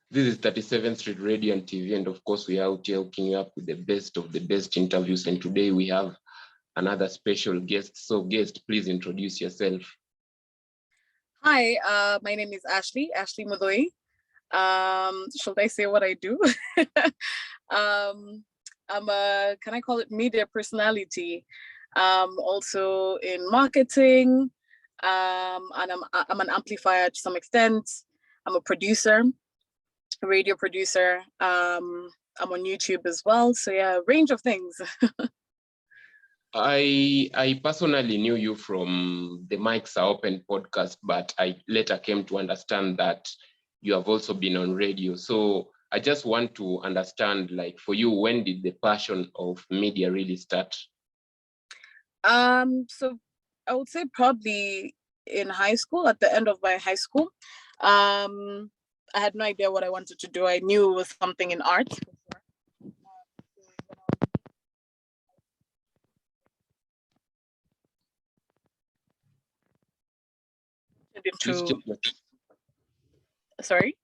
This is 37th Street Radio and TV, and of course, we are out here hooking you up with the best of the best interviews. And today we have another special guest. So, guest, please introduce yourself. Hi, my name is Ashley Muthui. Should I say what I do? I'm a, can I call it media personality? Also in marketing, and I'm an amplifier to some extent. I'm a producer, a radio producer. I'm on YouTube as well. So yeah, a range of things. I personally knew you from the Mics Are Open podcast, but I later came to understand that you have also been on radio. So I just want to understand, like, for you, when did the passion of media really start? So I would say probably in high school, at the end of my high school. I had no idea what I wanted to do. I knew it was something in art. Sorry?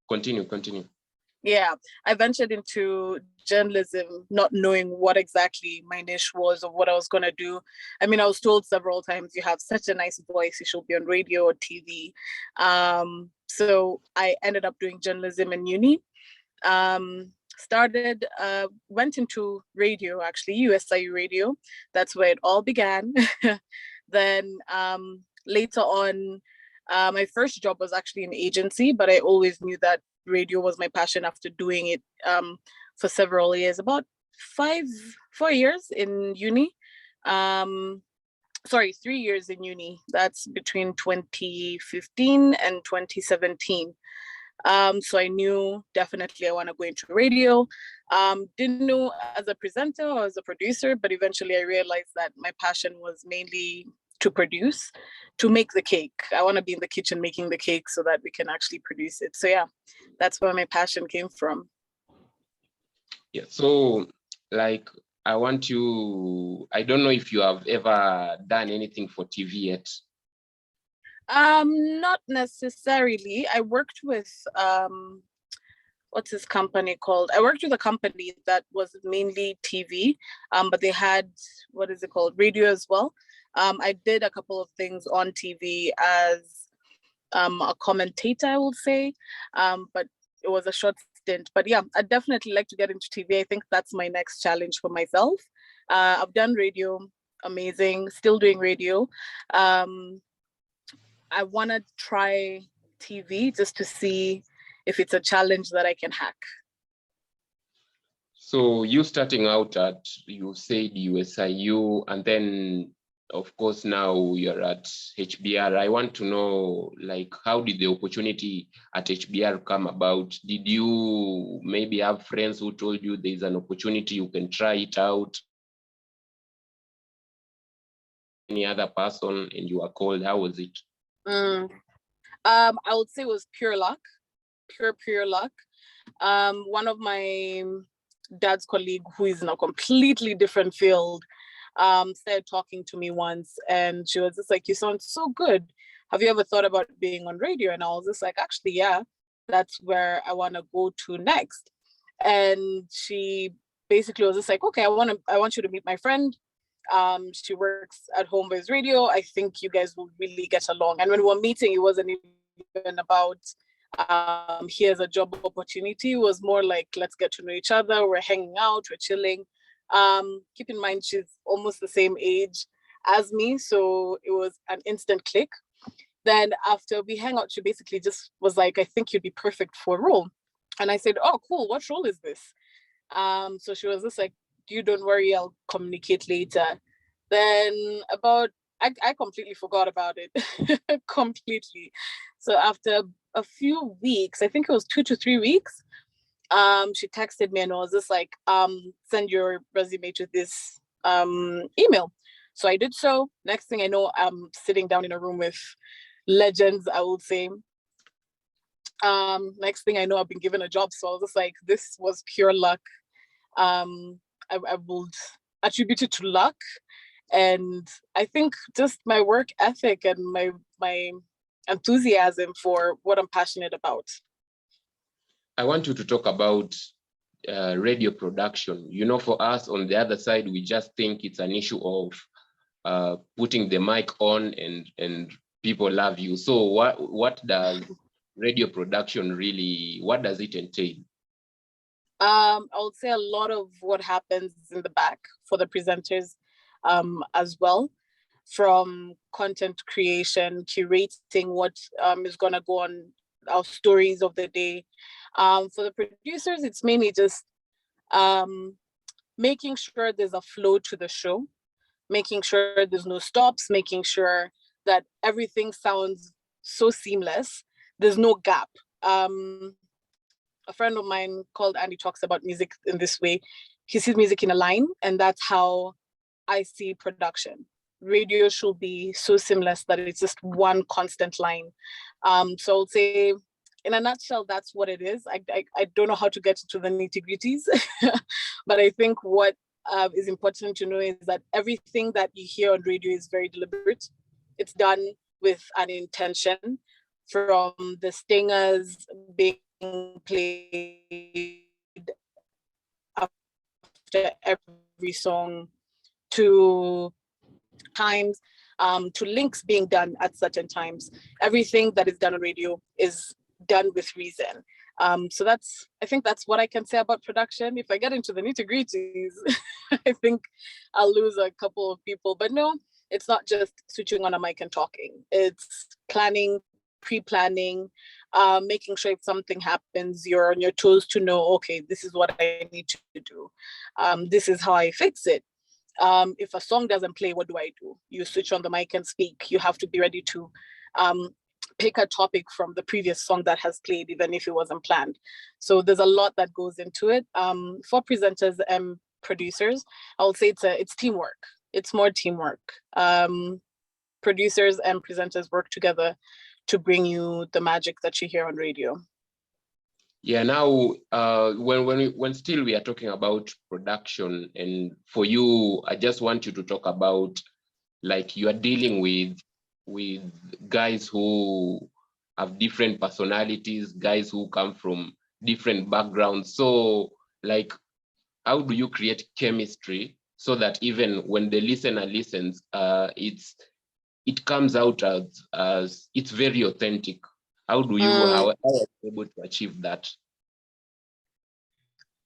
Continue. Yeah, I ventured into journalism, not knowing what exactly my niche was or what I was going to do. I mean, I was told several times, you have such a nice voice, you should be on radio or TV. So I ended up doing journalism in uni. Went into radio, actually, USIU radio. That's where it all began. Then later on, my first job was actually an agency, but I always knew that radio was my passion after doing it for several years, about 4 years in uni. 3 years in uni. That's between 2015 and 2017. So I knew definitely I want to go into radio. Didn't know as a presenter or as a producer, but eventually I realized that my passion was mainly to produce, to make the cake. I want to be in the kitchen making the cake so that we can actually produce it. So yeah, that's where my passion came from. Yeah, so like I don't know if you have ever done anything for TV yet. Not necessarily. I worked with what's this company called? I worked with a company that was mainly TV, but they had, what is it called, radio as well. I did a couple of things on TV as a commentator, I would say, but it was a short stint. But yeah, I'd definitely like to get into TV. I think that's my next challenge for myself. I've done radio, amazing, still doing radio. I want to try TV just to see if it's a challenge that I can hack. So you starting out at, you said USIU, and then of course now you're at HBR. I want to know, like, how did the opportunity at HBR come about? Did you maybe have friends who told you there's an opportunity, you can try it out? Any other person and you were called? How was it? I would say it was pure luck, pure luck. One of my dad's colleague, who is in a completely different field, started talking to me once, and she was just like, "You sound so good. Have you ever thought about being on radio?" And I was just like, "Actually, yeah, that's where I want to go to next." And she basically was just like, "Okay, I want you to meet my friend. She works at Homeboys Radio. I think you guys will really get along." And when we were meeting, it wasn't even about here's a job opportunity. It was more like, let's get to know each other. We're hanging out, we're chilling. Keep in mind, she's almost the same age as me, so it was an instant click. Then after we hang out, she basically just was like, "I think you'd be perfect for a role." And I said, "Oh, cool. What role is this?" So she was just like, "You don't worry, I'll communicate later." Then I completely forgot about it. Completely. So after a few weeks, I think it was 2 to 3 weeks, she texted me and was just like, "Send your resume to this email." So I did so. Next thing I know, I'm sitting down in a room with legends, I would say. Next thing I know, I've been given a job. So I was just like, this was pure luck. I would attribute it to luck. And I think just my work ethic and my enthusiasm for what I'm passionate about. I want you to talk about radio production. You know, for us on the other side, we just think it's an issue of putting the mic on and people love you. So what does radio production really, what does it entail? I would say a lot of what happens in the back for the presenters as well, from content creation, curating what is going to go on our stories of the day. For the producers, it's mainly just making sure there's a flow to the show, making sure there's no stops, making sure that everything sounds so seamless. There's no gap. A friend of mine called Andy talks about music in this way. He sees music in a line, and that's how I see production. Radio should be so seamless that it's just one constant line. So I'll say, in a nutshell, that's what it is. I don't know how to get into the nitty-gritties, but I think what is important to know is that everything that you hear on radio is very deliberate. It's done with an intention, from the stingers being played after every song, to times, to links being done at certain times. Everything that is done on radio is done with reason. So I think that's what I can say about production. If I get into the nitty-gritties, I think I'll lose a couple of people. But no, it's not just switching on a mic and talking. It's planning, pre-planning, making sure if something happens, you're on your toes to know, okay, this is what I need to do. This is how I fix it. If a song doesn't play, what do I do? You switch on the mic and speak. You have to be ready to pick a topic from the previous song that has played, even if it wasn't planned. So there's a lot that goes into it. For presenters and producers, I would say it's teamwork. It's more teamwork. Producers and presenters work together to bring you the magic that you hear on radio. Yeah, now when still we are talking about production, and for you, I just want you to talk about, like, you are dealing with guys who have different personalities, guys who come from different backgrounds. So, like, how do you create chemistry so that even when the listener listens, it comes out as it's very authentic? How do you how are you able to achieve that?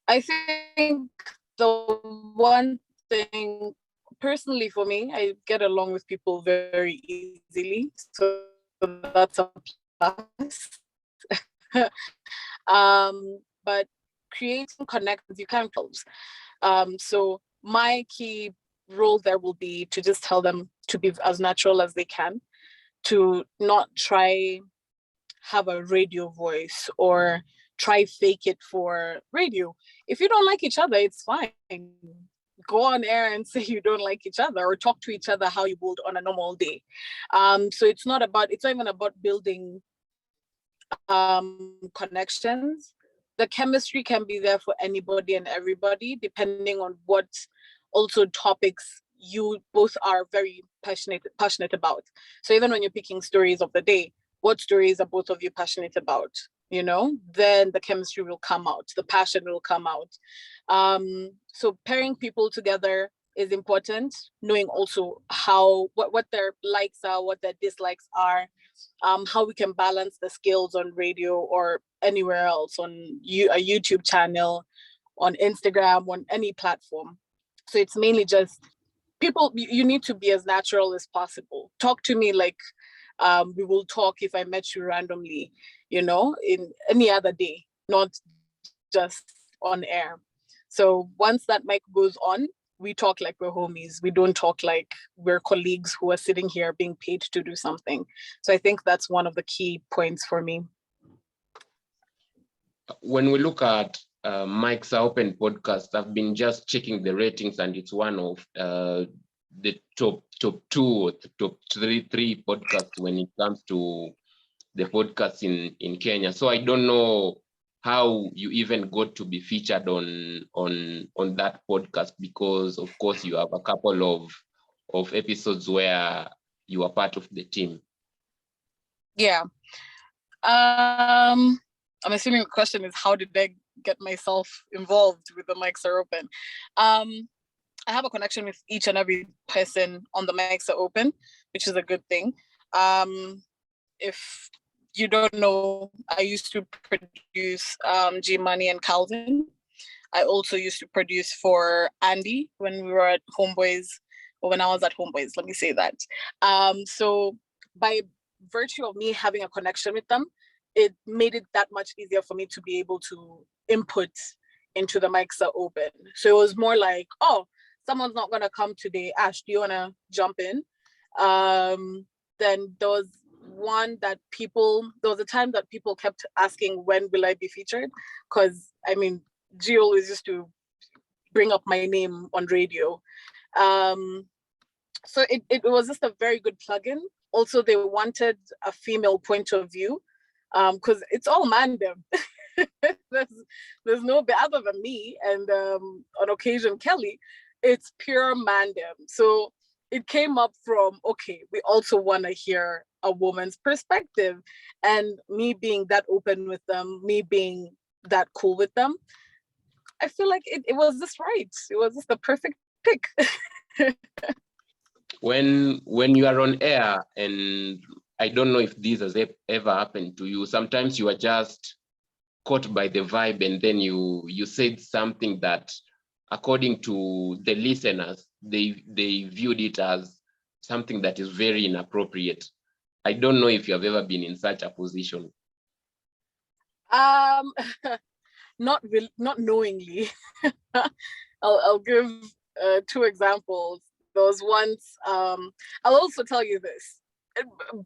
I think the one thing, personally for me, I get along with people very easily, so that's a plus. But creating connections, you can't close. So my key role there will be to just tell them to be as natural as they can, to not try have a radio voice or try fake it for radio. If you don't like each other, it's fine. Go on air and say you don't like each other, or talk to each other how you would on a normal day. So it's not even about building connections. The chemistry can be there for anybody and everybody, depending on what also topics you both are very passionate about. So even when you're picking stories of the day, what stories are both of you passionate about? You know, then the chemistry will come out, the passion will come out. So pairing people together is important, knowing also what their likes are, what their dislikes are, how we can balance the skills on radio or anywhere else, on a YouTube channel, on Instagram, on any platform. So it's mainly just people, you need to be as natural as possible. Talk to me like we will talk if I met you randomly, you know, in any other day, not just on air. So once that mic goes on, we talk like we're homies. We don't talk like we're colleagues who are sitting here being paid to do something. So I think that's one of the key points for me. When we look at Mike's Open podcast, I've been just checking the ratings, and it's one of the top two or top three podcasts when it comes to the podcasts in Kenya. So I don't know how you even got to be featured on that podcast, because of course you have a couple of episodes where you are part of the team. Yeah. I'm assuming the question is, how did I get myself involved with the mics are open? I have a connection with each and every person on the mics are open, which is a good thing. If you don't know, I used to produce G Money and Calvin. I also used to produce for Andy when we were at Homeboys, or when I was at Homeboys, let me say that. So by virtue of me having a connection with them, it made it that much easier for me to be able to input into the mics are open. So it was more like, oh, someone's not gonna come today. Ash, do you wanna jump in? Then there was a time that people kept asking, when will I be featured? Because I mean, G always used to bring up my name on radio. So it was just a very good plugin. Also, they wanted a female point of view, because it's all mandem. there's no other than me and on occasion Kelly. It's pure mandem. So it came up from, okay, we also want to hear a woman's perspective, and me being that open with them, me being that cool with them, I feel like it was just right. It was just the perfect pick. When you are on air, and I don't know if this has ever happened to you, sometimes you are just caught by the vibe, and then you said something that, according to the listeners, they viewed it as something that is very inappropriate. I don't know if you have ever been in such a position. Not knowingly. I'll give 2 examples. There was once, I'll also tell you this.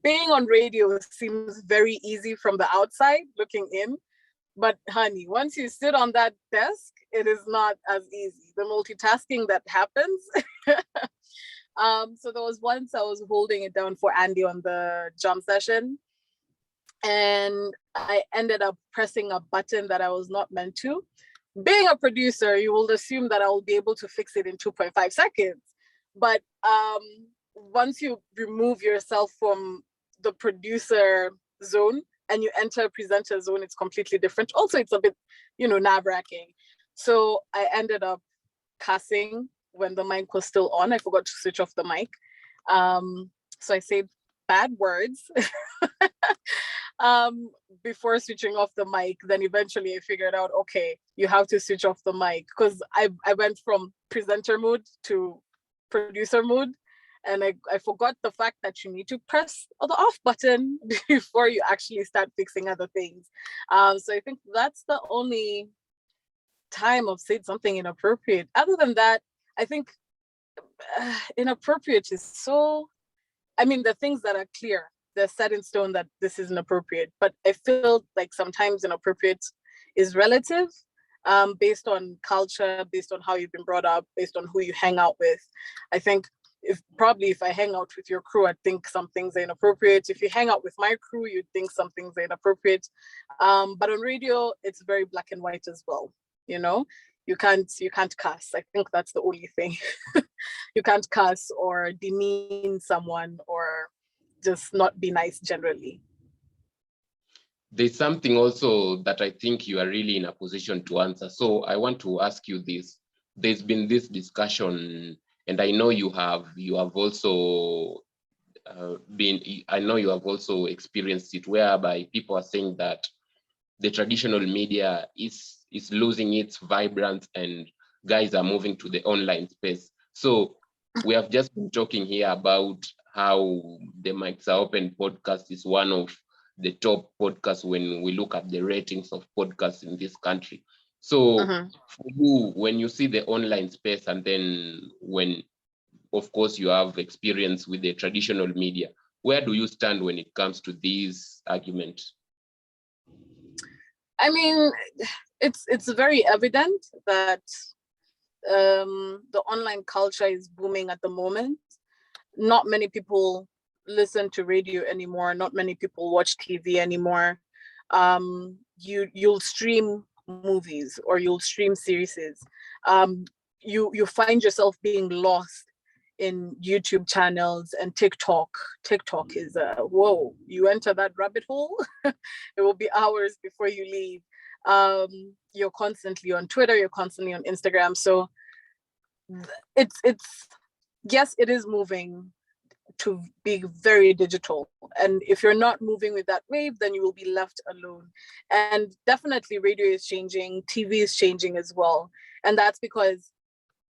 Being on radio seems very easy from the outside looking in, but honey, once you sit on that desk, it is not as easy. The multitasking that happens. So there was once I was holding it down for Andy on the jump session, and I ended up pressing a button that I was not meant to. Being a producer, you will assume that I will be able to fix it in 2.5 seconds. But once you remove yourself from the producer zone and you enter presenter zone, it's completely different. Also, it's a bit, nerve-wracking. So I ended up cussing when the mic was still on. I forgot to switch off the mic. So I said bad words before switching off the mic. Then eventually I figured out, okay, you have to switch off the mic, because I went from presenter mode to producer mode, and I forgot the fact that you need to press the off button before you actually start fixing other things. So I think that's the only time I've said something inappropriate. Other than that, I think inappropriate is so, the things that are clear, they're set in stone that this is inappropriate, but I feel like sometimes inappropriate is relative, based on culture, based on how you've been brought up, based on who you hang out with. I think if I hang out with your crew, I think some things are inappropriate. If you hang out with my crew, you'd think some things are inappropriate. But on radio, it's very black and white as well. You can't cuss. I think that's the only thing. You can't cuss or demean someone or just not be nice generally. There's something also that I think you are really in a position to answer. So I want to ask you this. There's been this discussion, and I know you have also experienced it, whereby people are saying that the traditional media is losing its vibrance and guys are moving to the online space. So we have just been talking here about how the Mics Are Open podcast is one of the top podcasts when we look at the ratings of podcasts in this country. So for you, when you see the online space, and then when, of course, you have experience with the traditional media, where do you stand when it comes to these arguments? It's very evident that the online culture is booming at the moment. Not many people listen to radio anymore. Not many people watch TV anymore. You'll stream movies or you'll stream series. You find yourself being lost in YouTube channels and TikTok. TikTok is whoa, you enter that rabbit hole, it will be hours before you leave. You're constantly on Twitter, you're constantly on Instagram. So it's yes, it is moving to be very digital. And if you're not moving with that wave, then you will be left alone. And definitely radio is changing, TV is changing as well. And that's because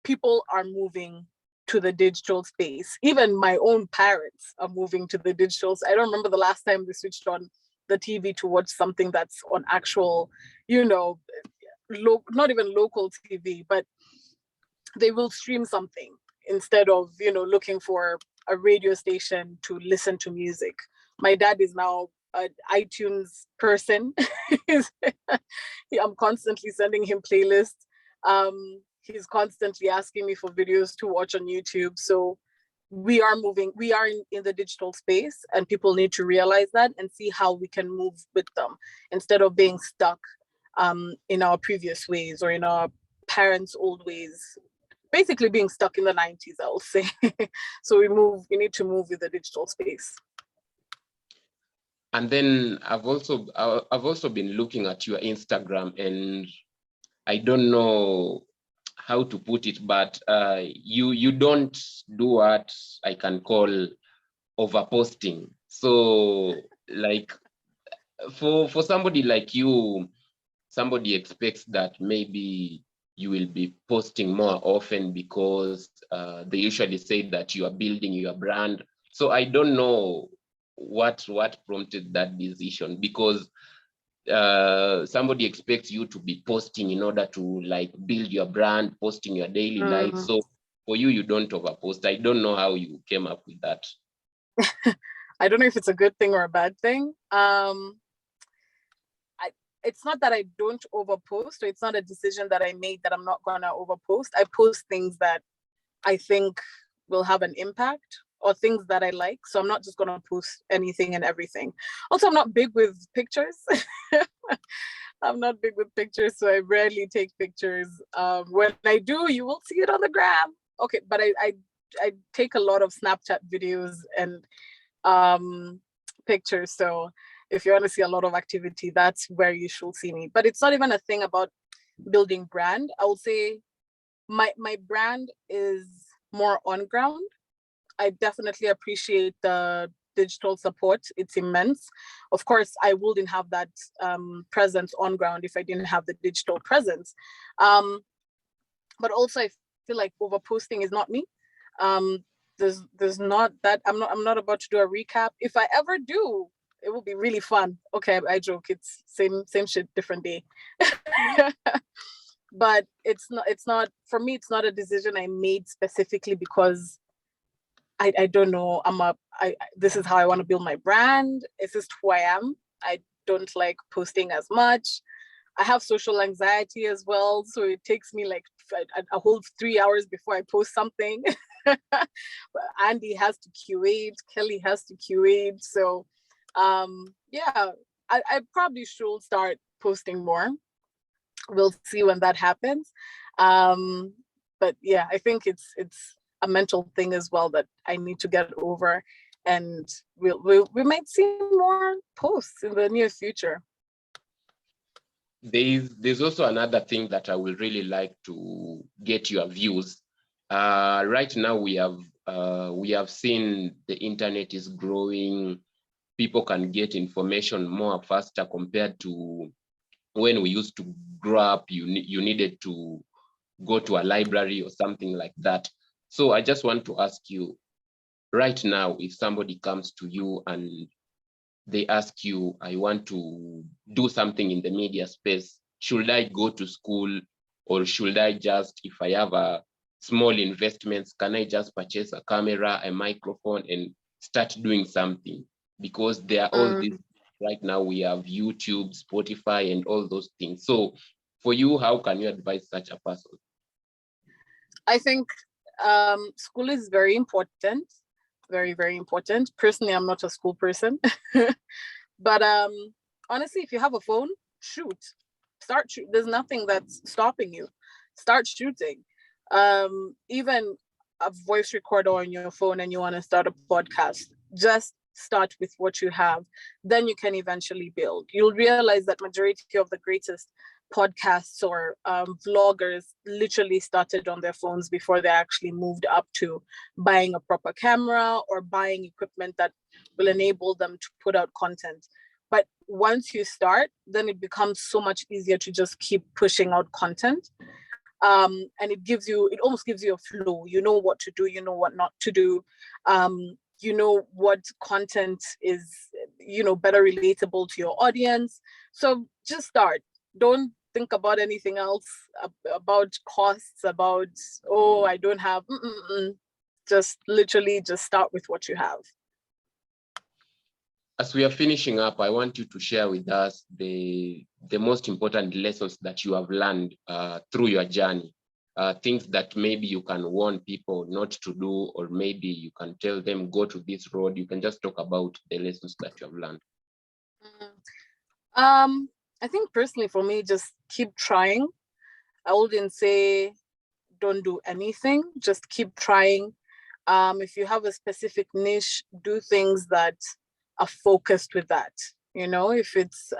people are moving to the digital space. Even my own parents are moving to the digital. I don't remember the last time they switched on the TV to watch something that's on actual, not even local TV, but they will stream something instead of, looking for a radio station to listen to music. My dad is now an iTunes person. I'm constantly sending him playlists. He's constantly asking me for videos to watch on YouTube. So we are moving, we are in the digital space, and people need to realize that and see how we can move with them instead of being stuck in our previous ways or in our parents' old ways. Basically being stuck in the 90s, I will say. So we need to move with the digital space. And then I've also been looking at your Instagram, and I don't know how to put it, but you don't do what I can call overposting. So like for somebody like you, somebody expects that maybe you will be posting more often because they usually say that you are building your brand. So I don't know what prompted that decision, because somebody expects you to be posting in order to like build your brand, posting your daily life. So for you, you don't overpost. I don't know how you came up with that. I don't know if it's a good thing or a bad thing. It's not that I don't overpost, or it's not a decision that I made that I'm not gonna overpost. I post things that I think will have an impact, or things that I like. So I'm not just gonna post anything and everything. Also, I'm not big with pictures. I'm not big with pictures, so I rarely take pictures. When I do, you will see it on the gram. Okay, but I take a lot of Snapchat videos and pictures. So if you want to see a lot of activity, that's where you should see me. But it's not even a thing about building brand. I would say my brand is more on ground. I definitely appreciate the digital support. It's immense. Of course, I wouldn't have that presence on ground if I didn't have the digital presence. But also, I feel like overposting is not me. There's not that. I'm not about to do a recap. If I ever do, it will be really fun. Okay, I joke. It's same shit, different day. But it's not for me. It's not a decision I made specifically because I don't know. This is how I want to build my brand. It's just who I am. I don't like posting as much. I have social anxiety as well, so it takes me like a whole 3 hours before I post something. Andy has to curate, Kelly has to curate. So yeah, I probably should start posting more. We'll see when that happens. But yeah, I think it's a mental thing as well that I need to get over, and we might see more posts in the near future. There's also another thing that I would really like to get your views. Right now we have seen the internet is growing. People can get information more faster compared to when we used to grow up. You needed to go to a library or something like that. So I just want to ask you, right now, if somebody comes to you and they ask you, I want to do something in the media space, should I go to school, or should I just, if I have a small investments, can I just purchase a camera, a microphone, and start doing something? Because there are all these, right now we have YouTube, Spotify, and all those things. So for you, how can you advise such a person? I think school is very important. Very, very important. Personally, I'm not a school person. But honestly, if you have a phone, shoot. There's nothing that's stopping you. Start shooting. Even a voice recorder on your phone and you want to start a podcast, just start with what you have. Then you can eventually build. You'll realize that majority of the greatest podcasts or vloggers literally started on their phones before they actually moved up to buying a proper camera or buying equipment that will enable them to put out content. But once you start, then it becomes so much easier to just keep pushing out content. And it almost gives you a flow. You know what to do, you know what not to do. You know what content is, better relatable to your audience. So just start. Don't think about anything else, about costs, about, oh, I don't have. Just literally just start with what you have. As we are finishing up, I want you to share with us the most important lessons that you have learned through your journey. Things that maybe you can warn people not to do, or maybe you can tell them, go to this road. You can just talk about the lessons that you have learned. I think personally for me, just keep trying. I wouldn't say don't do anything, just keep trying. If you have a specific niche, do things that are focused with that. If it's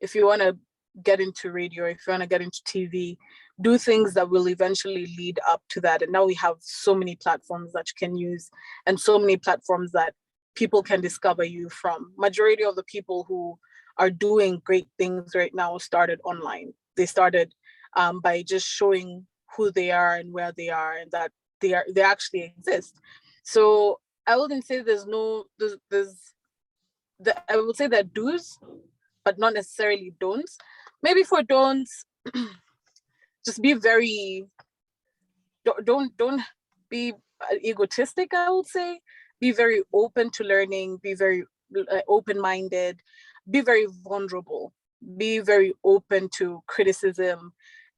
if you want to get into radio, if you want to get into TV, do things that will eventually lead up to that. And now we have so many platforms that you can use, and so many platforms that people can discover you from. Majority of the people who are doing great things right now started online. They started by just showing who they are and where they are, and that they actually exist. So I wouldn't say I would say that do's, but not necessarily don'ts. Maybe for don'ts, just be very, don't be egotistic, I would say. Be very open to learning, be very open-minded, be very vulnerable, be very open to criticism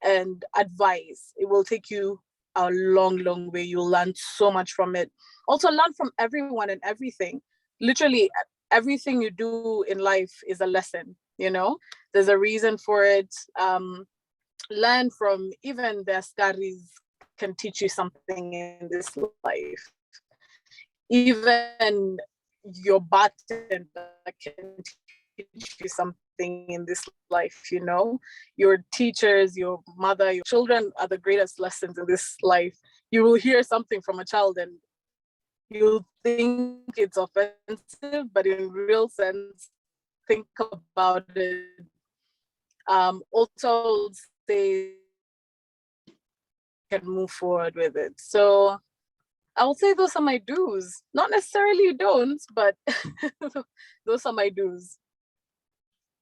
and advice. It will take you a long, long way. You'll learn so much from it. Also learn from everyone and everything. Literally everything you do in life is a lesson, there's a reason for it. Learn from, even the askaris can teach you something in this life. Even your bartender can teach you something in this life, Your teachers, your mother, your children are the greatest lessons in this life. You will hear something from a child and you'll think it's offensive, but in real sense, think about it. Also say can move forward with it. So I would say those are my do's. Not necessarily don'ts, but those are my do's.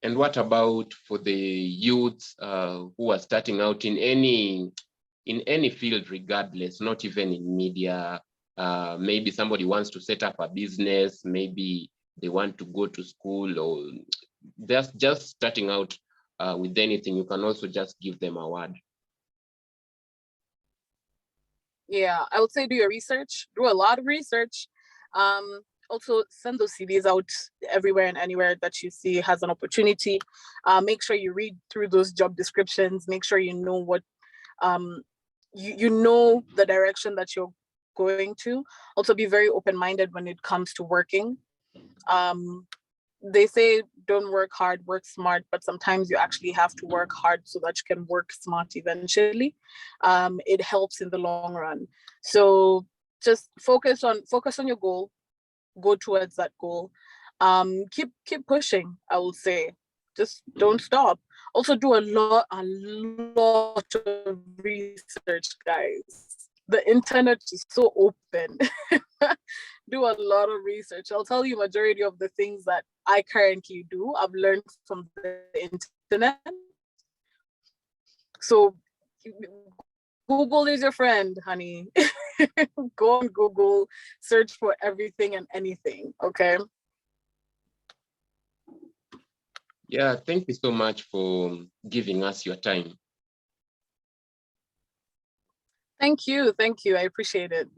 And what about for the youths who are starting out in any field, regardless, not even in media? Maybe somebody wants to set up a business, maybe they want to go to school, or they're just starting out with anything. You can also just give them a word. Yeah, I would say do your research, do a lot of research. Also send those CVs out everywhere and anywhere that you see has an opportunity. Make sure you read through those job descriptions. Make sure you know what, you know the direction that you're going to. Also be very open-minded when it comes to working. They say don't work hard, work smart, but sometimes you actually have to work hard so that you can work smart eventually. It helps in the long run. So just focus on your goal, go towards that goal. Keep pushing, I will say. Just don't stop. Also do a lot of research, guys. The internet is so open. Do a lot of research. I'll tell you, majority of the things that I currently do, I've learned from the internet. So Google is your friend, honey. Go on Google, search for everything and anything, okay? Yeah, thank you so much for giving us your time. Thank you. I appreciate it.